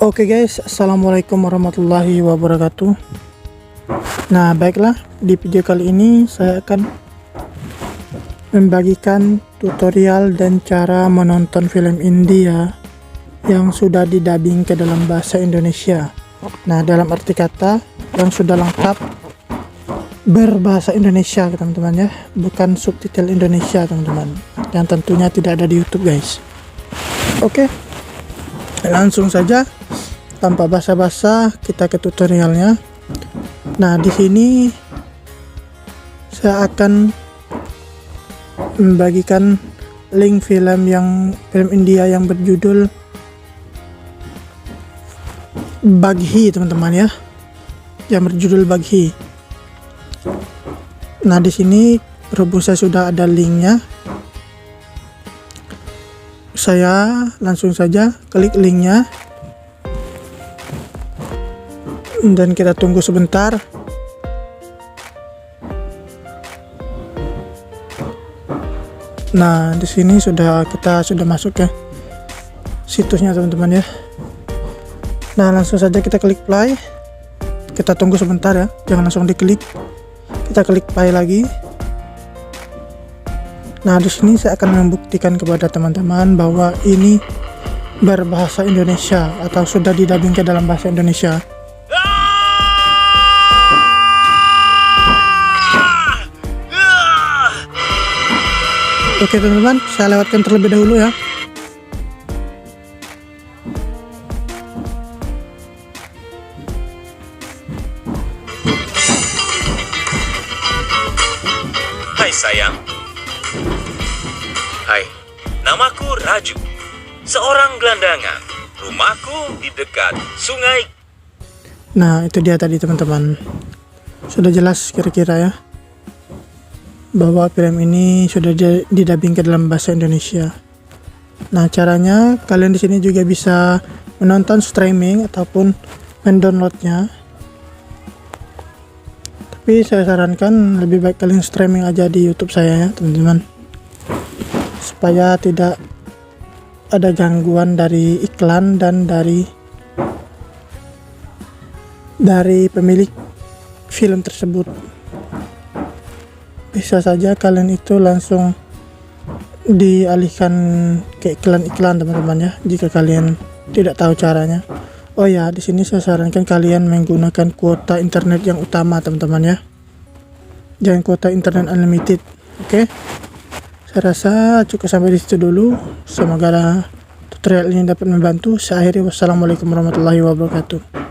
Oke guys, assalamualaikum warahmatullahi wabarakatuh. Nah baiklah, di video kali ini saya akan membagikan tutorial dan cara menonton film India yang sudah didubbing ke dalam bahasa Indonesia. Nah dalam arti kata yang sudah lengkap berbahasa Indonesia teman-teman ya, bukan subtitle Indonesia teman-teman, yang tentunya tidak ada di YouTube guys. Oke, langsung saja tanpa basa-basa kita ke tutorialnya. Nah di sini saya akan membagikan link film India yang berjudul Baghi teman-teman ya, yang berjudul Baghi. Nah di sini berhubung saya sudah ada linknya, saya langsung saja klik linknya dan kita tunggu sebentar. Nah di sini kita sudah masuk ke situsnya teman-teman ya. Nah langsung saja kita klik play, kita tunggu sebentar ya, jangan langsung diklik, kita klik play lagi. Nah di sini saya akan membuktikan kepada teman-teman bahwa ini berbahasa Indonesia atau sudah didubbing ke dalam bahasa Indonesia. Oke teman-teman, saya lewatkan terlebih dahulu ya. Hai sayang. Hai, namaku Raju, seorang gelandangan. Rumahku di dekat sungai. Nah itu dia tadi teman-teman, sudah jelas kira-kira ya bahwa film ini sudah didubbing ke dalam bahasa Indonesia. Nah caranya kalian di sini juga bisa menonton streaming ataupun mendownloadnya. Tapi saya sarankan lebih baik kalian streaming aja di YouTube saya ya teman-teman, supaya tidak ada gangguan dari iklan dan dari pemilik film tersebut. Bisa saja kalian itu langsung dialihkan ke iklan-iklan teman-teman ya, jika kalian tidak tahu caranya. Oh ya, di sini saya sarankan kalian menggunakan kuota internet yang utama teman-teman ya, jangan kuota internet unlimited. Oke, saya rasa cukup sampai di situ dulu. Semoga tutorial ini dapat membantu. Saya akhiri, wassalamualaikum warahmatullahi wabarakatuh.